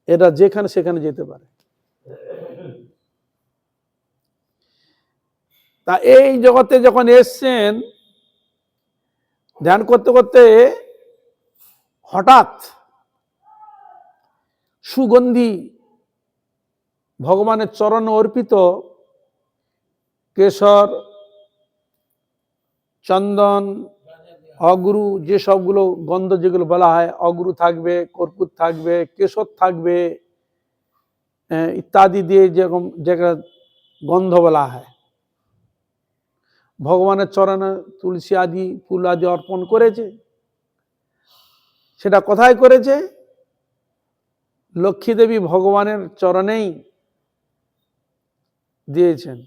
এরা যেখানে সেখানে যেতে পারে। তা এই জগতে যখন এসছেন ধ্যান করতে করতে, হঠাৎ সুগন্ধি ভগবানের চরণ অর্পিত কেশর, চন্দন, অগুরু, যে সবগুলো গন্ধ যেগুলো বলা হয়, অগুরু থাকবে, কর্পূর থাকবে, কেশর থাকবে, ইত্যাদি দিয়ে যেরকম যেটা গন্ধ বলা হয়, ভগবানের চরণে তুলসী আদি ফুল আদি অর্পণ করেছে। সেটা কোথায় করেছে? লক্ষ্মী দেবী ভগবানের চরণেই দিয়েছেন।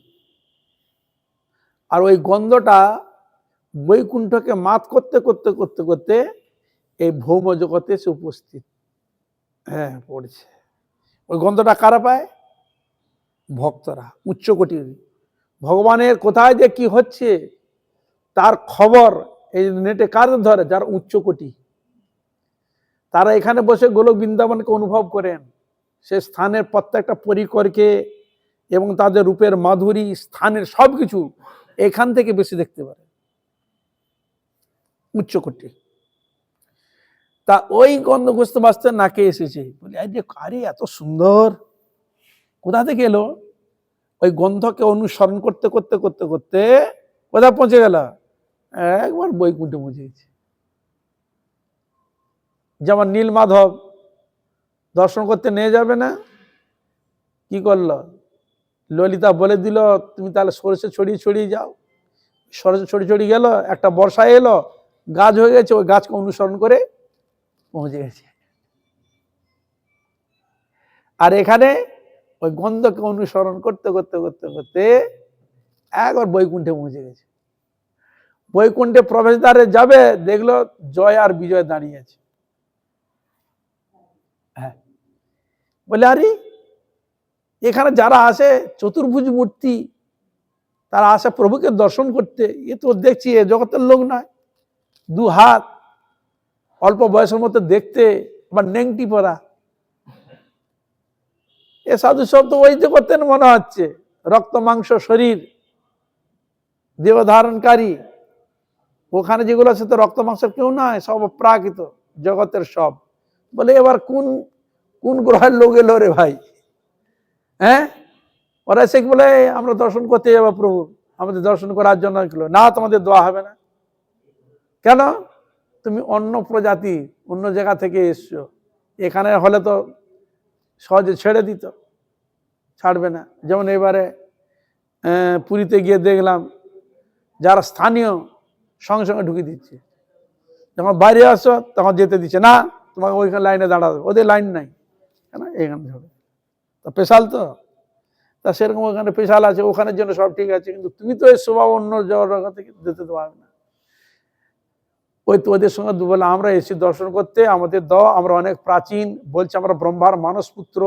আর ওই গন্ধটা বৈকুণ্ঠকে মাত করতে করতে করতে করতে এই ভৌম জগতে এসে উপস্থিত পড়ছে। ওই গন্ধটা কারা পায়? ভক্তরা, উচ্চকোটির। ভগবানের কোথায় যে কি হচ্ছে তার খবর এই নেটে কার ধরে? যারা উচ্চকোটি, তারা এখানে বসে গোলক বৃন্দাবনকে অনুভব করেন। সে স্থানের প্রত্যেকটা পরিকরকে এবং তাদের রূপের মাধুরী, স্থানের সবকিছু এখান থেকে বেশি দেখতে পারে উচ্চকোটি। তা ওই গন্ধ খুঁজতে বাঁচতে নাকে এসেছে, বলি আরে এত সুন্দর, কোথা থেকে এলো? ওই গন্ধকে অনুসরণ করতে করতে করতে করতে কোথায় পৌঁছে গেল? একবার বৈকুণ্ঠে পৌঁছে গেছে। যেমন নীলমাধব দর্শন করতে নিয়ে যাবে না, কি করলো? ললিতা বলে দিল তুমি তাহলে সরষে ছড়িয়ে ছড়িয়ে যাও। সরষে ছড়িয়ে ছড়িয়ে গেল, একটা বর্ষা এলো, গাছ হয়ে গেছে, ওই গাছকে অনুসরণ করে পৌঁছে গেছে। আর এখানে ওই গন্ধকে অনুসরণ করতে করতে করতে করতে একবার বৈকুণ্ঠে পৌঁছে গেছে। বৈকুণ্ঠে প্রবেশদ্বারে যাবে, দেখলো জয় আর বিজয় দাঁড়িয়ে আছে। হ্যাঁ, বলে আরে এখানে যারা আসে চতুর্ভুজ মূর্তি, তারা আসে প্রভুকে দর্শন করতে, এ তো দেখছি এ জগতের লোক নয়, দু হাত, অল্প বয়সের মতো দেখতে, আবার নেংটি পরা। এ সাধু সব তো ওই জগতের মনে হচ্ছে, রক্ত মাংস শরীর, দেহ ধারণকারী। ওখানে যেগুলো আছে তো রক্ত মাংসের কেউ নয়, সব প্রাকৃত জগতের সব। বলে এবার কোন কোন গ্রহের লোক এলো রে ভাই? হ্যাঁ, ওরা এসে বলে আমরা দর্শন করতে যাবো প্রভু, আমাদের দর্শন করার জন্য। না, তোমাদের দোয়া হবে না। কেন? তুমি অন্য প্রজাতি, অন্য জায়গা থেকে এসছো, এখানে হলে তো সহজে ছেড়ে দিত, ছাড়বে না। যেমন এবারে পুরীতে গিয়ে দেখলাম যারা স্থানীয় সঙ্গে সঙ্গে ঢুকিয়ে দিচ্ছে, যখন বাইরে আসছো তখন যেতে দিচ্ছে না, তোমাকে ওইখানে লাইনে দাঁড়াবে। ওদের লাইন নাই, কেন? এখানে ঝরে তা পেশাল তো, তা সেরকম ওখানে পেশাল আছে, ওখানের জন্য সব ঠিক আছে, কিন্তু তুমি তো এই স্বভাব অন্য জায়গা থেকে যেতে তো পারবে না। ওই তো ওদের সঙ্গে বলে আমরা এসেছি দর্শন করতে, আমাদের দাও, আমরা অনেক প্রাচীন, বলছে আমরা ব্রহ্মার মানসপুত্র,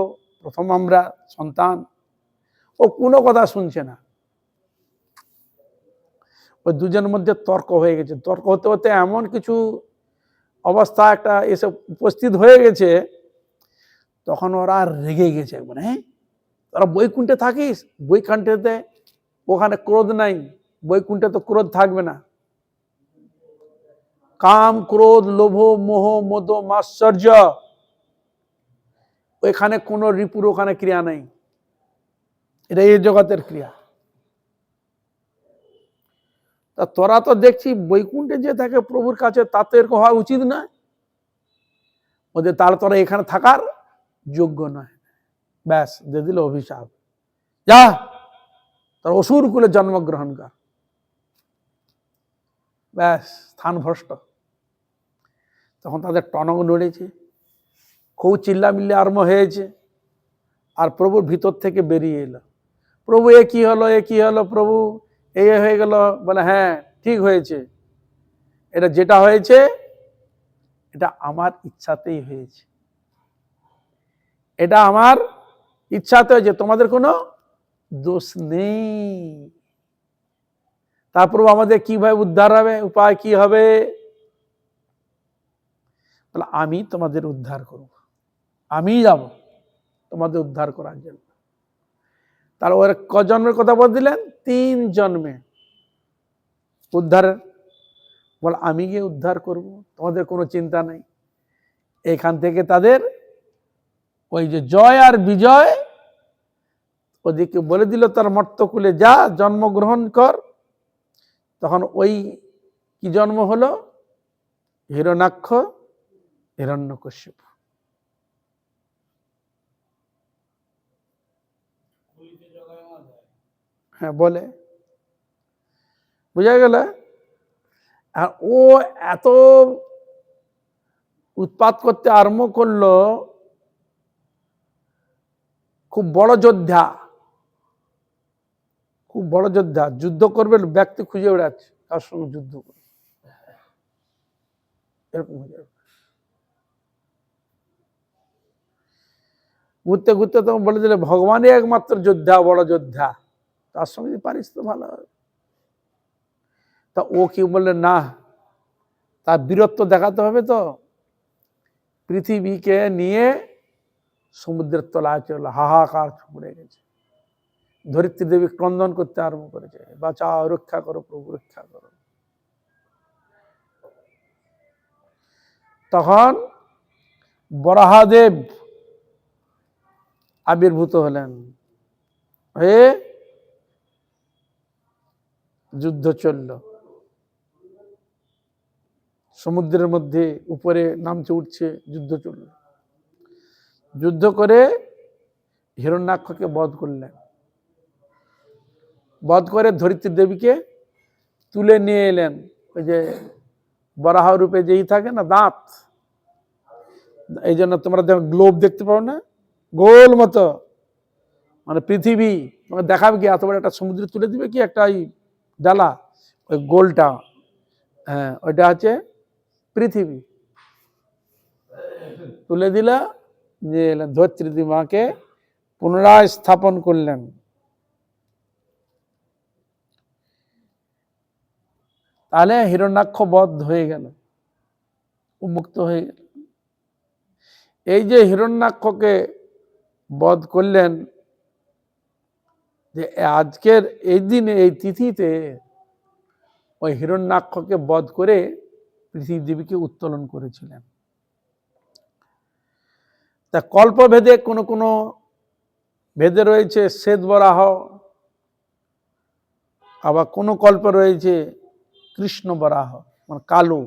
প্রথম আমরা সন্তান। ও কোনো কথা শুনছে না। ওই দুজনের মধ্যে তর্ক হয়ে গেছে। তর্ক হতে হতে এমন কিছু অবস্থা একটা এসে উপস্থিত হয়ে গেছে, তখন ওরা রেগে গেছে একবার। হ্যাঁ, তোরা বৈকুণ্ঠে থাকিস, বৈকুণ্ঠেতে ওখানে ক্রোধ নাই, বৈকুণ্ঠে তো ক্রোধ থাকবে না। কাম, ক্রোধ, লোভ, মোহ, মদ, মাৎসর্য, ওইখানে কোনো রিপুর ওখানে ক্রিয়া নাই। এটা এই জগতের ক্রিয়া। তা তোরা তো দেখছি বৈকুণ্ঠে যে থাকে প্রভুর কাছে, তাতে এরকম হওয়া উচিত নয়। ওদের তার তোরা এখানে থাকার যোগ্য নয়। ব্যাস দিয়ে দিল অভিশাপ, যা তোর অসুর কুলে জন্মগ্রহণ কর। ব্যাস স্থান ভ্রষ্ট। তখন তাদের টনক নড়েছে, খুব চিল্লামিল্লি আরম্ভ হয়েছে। আর প্রভুর ভিতর থেকে বেরিয়ে এলো, প্রভু এ কি হলো, এ কি হলো প্রভু, এই হয়ে গেল। বলে হ্যাঁ ঠিক হয়েছে, এটা যেটা হয়েছে এটা আমার ইচ্ছাতেই হয়েছে, এটা আমার ইচ্ছাতে হয়েছে, তোমাদের কোনো দোষ নেই। তারপর আমাদের কিভাবে উদ্ধার হবে, উপায় কি হবে? বলে আমি তোমাদের উদ্ধার করব, আমি যাব তোমাদের উদ্ধার করার জন্য। তার ওর ক জন্মের কথা বলে দিলেন? 3 জন্মে উদ্ধারের। বলে আমি গিয়ে উদ্ধার করব, তোমাদের কোনো চিন্তা নেই। এখান থেকে তাদের ওই যে জয় আর বিজয়, ওদিকে বলে দিল তার মর্তকুলে যা জন্মগ্রহণ কর। তখন ওই কি জন্ম হলো? হিরণ্যাক্ষ, হিরণ্যকশিপু। হ্যাঁ বলে, বুঝা গেল? আর ও এত উৎপাত করতে আরম্ভ করলো, খুব বড় যোদ্ধা, খুব বড় যোদ্ধা, যুদ্ধ করবে ব্যক্তি খুঁজে বেড়াচ্ছে তার সঙ্গে যুদ্ধ করবে, এরকম হয়ে যাবে। ঘুরতে ঘুরতে তখন বলে দিলে ভগবানই একমাত্র যোদ্ধা, বড় যোদ্ধা, তার সঙ্গে পারিস তো ভালো হবে। তা ও কি বললে, না তার বীরত্ব দেখাতে হবে, তো পৃথিবীকে নিয়ে সমুদ্রের তলায় চলে, হাহাকার পড়ে গেছে। ধরিত্রী দেবী ক্রন্দন করতে আরম্ভ করেছে, বাঁচাও, রক্ষা করো প্রভু, রক্ষা করো। তখন বরাহদেব আবির্ভূত হলেন, হয়ে যুদ্ধ চলল। সমুদ্রের মধ্যে উপরে নামছে উঠছে, যুদ্ধ চলল। যুদ্ধ করে হিরণ্যাক্ষকে বধ করলেন। বধ করে ধরিত্রী দেবীকে তুলে নিয়ে এলেন। ওই যে বরাহ রূপে যেই থাকে না দাঁত, এই জন্য তোমরা গ্লোব দেখতে পাও না, গোল মতো, মানে পৃথিবী তোমাকে দেখাবে কি, এত বড় একটা সমুদ্রে তুলে দিবে কি একটা ওই ডালা, ওই গোলটা, হ্যাঁ ওইটা হচ্ছে পৃথিবী। তুলে দিলা, নিয়ে এলেন, ধরিত্রী মাকে পুনরায় স্থাপন করলেন। তাহলে হিরণ্যাক্ষ বধ হয়ে গেল, উন্মুক্ত হয়ে গেল। এই যে হিরণ্যাক্ষকে বধ করলেন, যে আজকের এই দিনে এই তিথিতে ওই হিরণ্যাক্ষকে বধ করে পৃথিবী দেবীকে উত্তোলন করেছিলেন। তা কল্পভেদে কোনো কোনো ভেদে রয়েছে শ্বেত বরাহ, আবার কোনো কল্প রয়েছে কৃষ্ণ বরাহ, মানে কালো।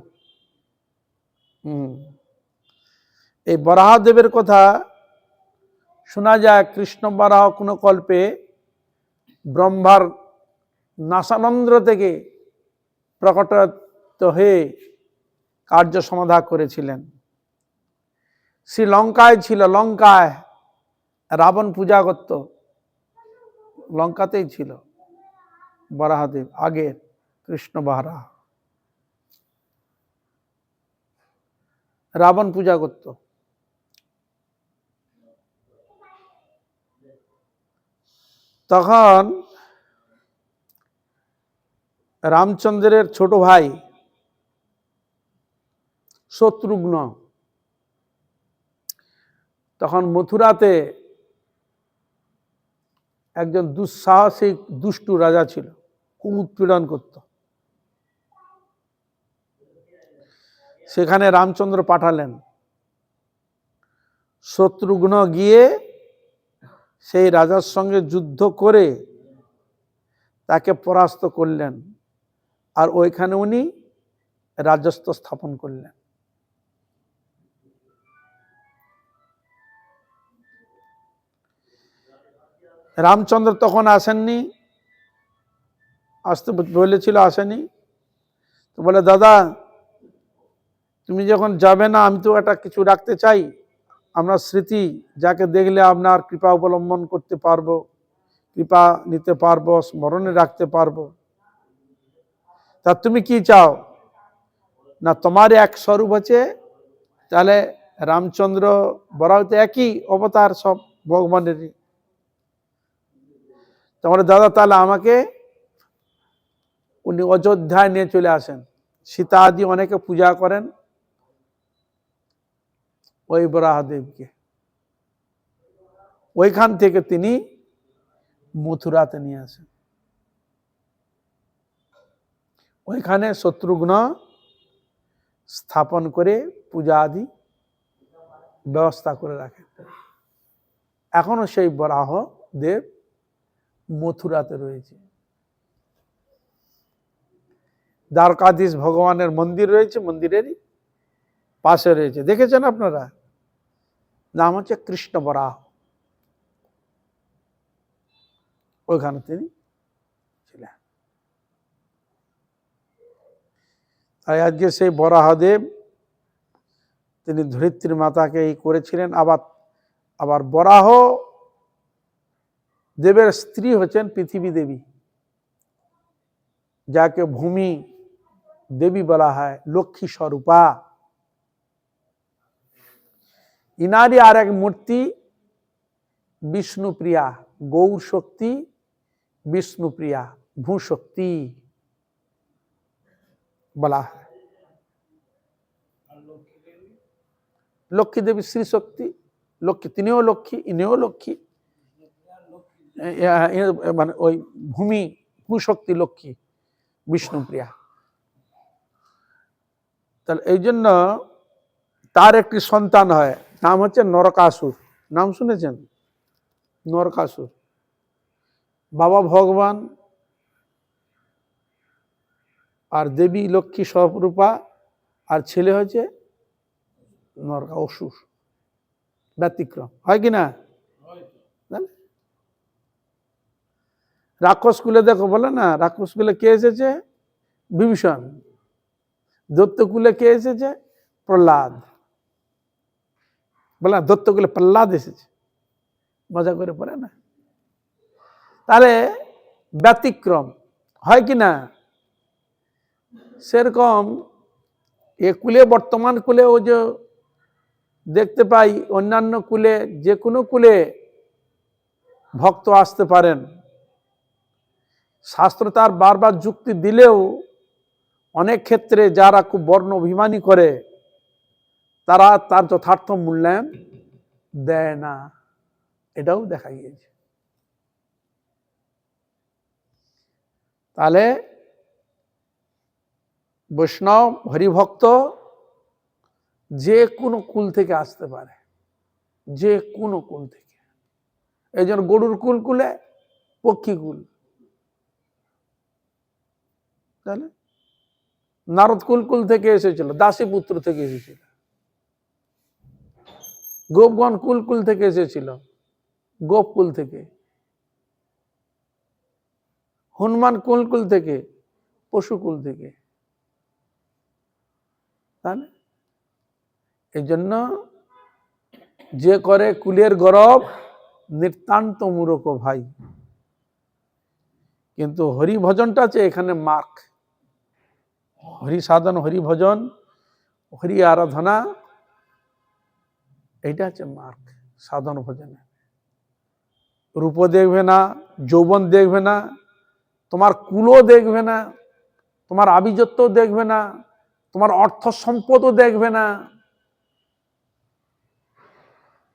এই বরাহদেবের কথা শোনা যায়, কৃষ্ণ বরাহ কোনো কল্পে ব্রহ্মার নাসানন্দ্র থেকে প্রকটিত হয়ে কার্য সমাধা করেছিলেন। শ্রীলঙ্কায় ছিল, লঙ্কায় রাবণ পূজা করত, লঙ্কাতেই ছিল বরাহদেব, আগের কৃষ্ণ বরাহ। রাবণ পূজা করত। তখন রামচন্দ্রের ছোট ভাই শত্রুঘ্ন। তখন মথুরাতে একজন দুঃসাহসিক দুষ্টু রাজা ছিল, খুব উৎপীড়ন করত। সেখানে রামচন্দ্র পাঠালেন, শত্রুঘ্ন গিয়ে সেই রাজার সঙ্গে যুদ্ধ করে তাকে পরাস্ত করলেন, আর ওইখানে উনি রাজত্ব স্থাপন করলেন। রামচন্দ্র তখন আসেননি, আসতে বলেছিল, আসেনি। তো বলে, দাদা তুমি যখন যাবে না, আমি তো একটা কিছু রাখতে চাই, আমরা স্মৃতি, যাকে দেখলে আপনার কৃপা অবলম্বন করতে পারবো, কৃপা নিতে পারবো, স্মরণে রাখতে পারবো। তা তুমি কি চাও? না তোমার এক স্বরূপ আছে, তাহলে রামচন্দ্র বরাহতে একই অবতার, সব ভগবানেরই। তোমার দাদা তাহলে আমাকে, উনি অযোধ্যায় নিয়ে চলে আসেন। সীতা আদি অনেকে পূজা করেন ওই বরাহদেবকে। ওইখান থেকে তিনি মথুরাতে নিয়ে আসেন। ওইখানে শত্রুঘ্ন স্থাপন করে পূজা আদি ব্যবস্থা করে রাখেন। এখনো সেই বরাহ দেব মথুরাতে রয়েছে। দ্বারকাধীশ ভগবানের মন্দির রয়েছে, মন্দিরেরই পাশে রয়েছে, দেখেছেন আপনারা? নাম হচ্ছে কৃষ্ণ বরাহ। ওইখানে তিনি ছিলেন। তাই আজকে সেই বরাহদেব তিনি ধরিত্রী মাতাকে এই করেছিলেন। আবার বরাহ দেবের স্ত্রী হচ্ছেন পৃথিবী দেবী, যাকে ভূমি দেবী বলা হয়, লক্ষ্মী স্বরূপা। ইনারই আর এক মূর্তি বিষ্ণুপ্রিয়া, গৌর শক্তি বিষ্ণুপ্রিয়া, ভূশক্তি বলা হয়। লক্ষ্মী দেবী শ্রী শক্তি, লক্ষ্মী, তিনিও লক্ষ্মী, ইনিও লক্ষ্মী, মানে ওই ভূমি ভূশক্তি লক্ষ্মী বিষ্ণুপ্রিয়া। তাহলে এই জন্য তার একটি সন্তান হয়, নাম হচ্ছে নরকাসুর। নাম শুনেছেন? নরকাসুর। বাবা ভগবান আর দেবী লক্ষ্মী স্বরূপা, আর ছেলে হচ্ছে নরকা, অসুর। ব্যতিক্রম হয় কি না? রাক্ষস কুলে দেখো, বলে না, রাক্ষস কুলে কে এসেছে? বিভীষণ। দৈত্য কুলে কে এসেছে? প্রহ্লাদ। বলে দৈত্য কুলে প্রহ্লাদ এসেছে, মজা করে পড়ে না? তাহলে ব্যতিক্রম হয় কি না? সেরকম এ কুলে, বর্তমান কুলে ও যে দেখতে পাই, অন্যান্য কুলে, যে কোনো কুলে ভক্ত আসতে পারেন। শাস্ত্র তার বারবার যুক্তি দিলেও অনেক ক্ষেত্রে যারা খুব বর্ণ অভিমানী করে, তারা তার যথার্থ মূল্যায়ন দেয় না, এটাও দেখা গিয়েছে। তাহলে বৈষ্ণব হরিভক্ত যে কোনো কুল থেকে আসতে পারে, যে কোনো কুল থেকে। এই জন্য গরুর কুল কুলে, পক্ষী কুল, তাহলে নারদ কুল থেকে এসেছিল, দাসী পুত্র থেকে এসেছিল। গোপগণ কুল থেকে এসেছিল, গোপ কুল থেকে। হনুমান কুল থেকে, পশু কুল থেকে। তাহলে এই জন্য যে করে কুলের গরব, নিতান্ত মূরখ ভাই। কিন্তু হরি ভজনটা আছে এখানে মার্ক। হরি সাধন, হরি ভজন, হরি আরাধনা, এইটা হচ্ছে মার্ক সাধন ভজনে। রূপ দেখবে না, যৌবন দেখবে না, তোমার কুলও দেখবে না, তোমার আভিজাত্য দেখবে না, তোমার অর্থ সম্পদও দেখবে না,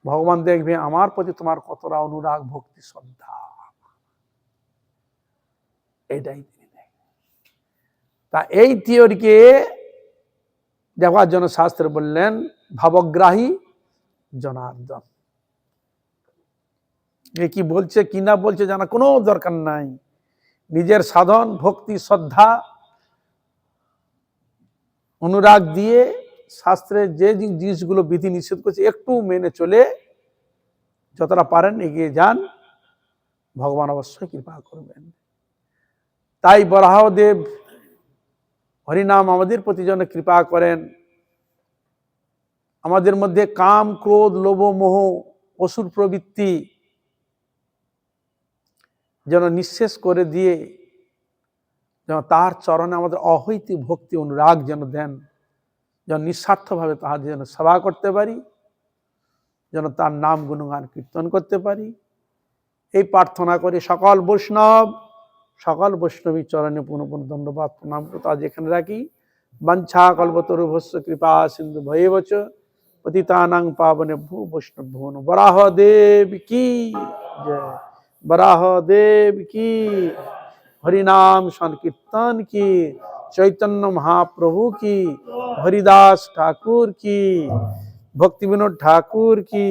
ভগবান দেখবে আমার প্রতি তোমার কতটা অনুরাগ, ভক্তি, শ্রদ্ধা। এটাই তিনি দেখবেন। তা এই থিওরিকে দেখার জন্য শাস্ত্রে বললেন ভাবগ্রাহী জনার্দন। এ কি বলছে কি না বলছে জানা কোনো দরকার নাই। নিজের সাধন, ভক্তি, শ্রদ্ধা, অনুরাগ দিয়ে শাস্ত্রের যে জিনিসগুলো বিধি নিষেধ করছে একটু মেনে চলে যতটা পারেন এগিয়ে যান, ভগবান অবশ্যই কৃপা করবেন। তাই বরাহদেব হরিনাম আমাদের প্রতি যেন কৃপা করেন, আমাদের মধ্যে কাম, ক্রোধ, লোভ, মোহ, অসুর প্রবৃত্তি যেন নিঃশেষ করে দিয়ে যেন তার চরণে আমাদের অহৈতুক ভক্তি অনুরাগ যেন দেন, যেন নিঃস্বার্থভাবে তাহার যেন সেবা করতে পারি, যেন তার নাম গুণগান কীর্তন করতে পারি, এই প্রার্থনা করে সকল বৈষ্ণবী চরণে পুনঃ পুনঃ ধন্যবাদ প্রণাম করতে আজ এখানে রাখি। বাঞ্ছা কল্পতরুভ্যশ্চ কৃপা সিন্ধু ভয়েবচ পতিতানাং পাবনেভ্যো বৈষ্ণবভ্যো নমঃ। বরাহদেব কি জয়, বরাহদেব কি, হরিনাম সংकीर्तन की, चैतन्य महाप्रभु की, हरिदास ठाकुर की, भक्ति विनोद ठाकुर की,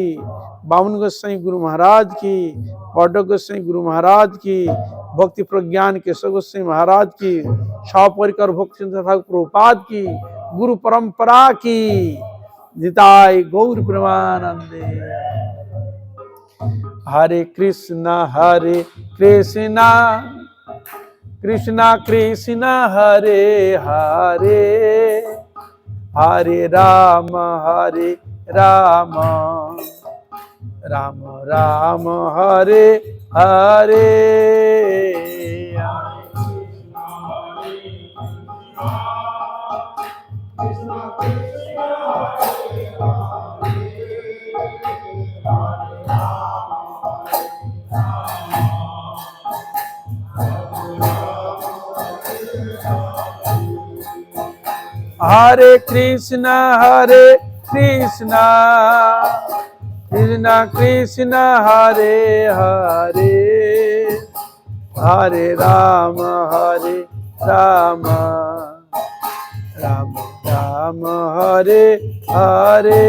बामन गोस्वामी गुरु महाराज की, पौडक गोस्वामी गुरु महाराज की, भक्ति प्रज्ञान केशव गोस्वामी महाराज की, सपरिकर भक्ति ठाकुर प्रभुपाद की, गुरु परंपरा की, जिताय गौर प्रेमानंदे। हरे कृष्णा कृष्णा कृष्णा हरे हरे, हरे राम राम राम हरे हरे। हरे कृष्णा कृष्णा कृष्णा हरे हरे, हरे राम राम राम हरे हरे।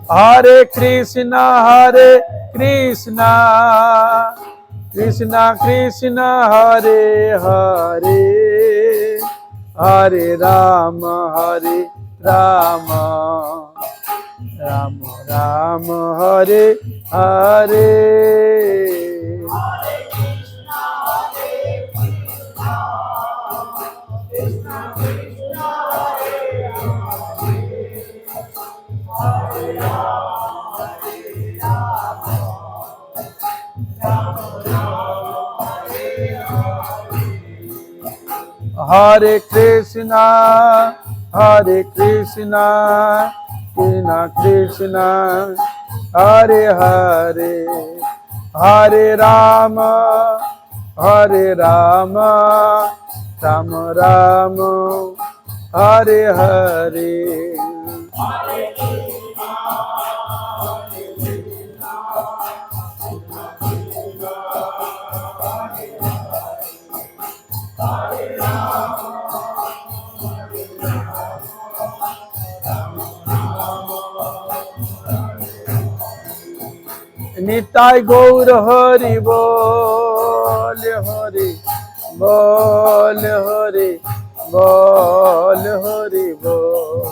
हरे कृष्णा कृष्णा कृष्णा हरे हरे, हरे राम राम राम हरे हरे। हरे कृष्णा कृष्णा कृष्णा हरे हरे, हरे राम राम राम हरे हरे। निताय गौर हरि बोल, हरि बोल, हरि बोल, हरि बोल।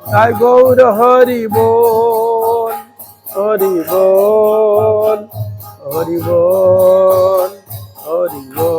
निताय गौर हरि बोल, हरि बोल, हरि बोल, हरि बोल।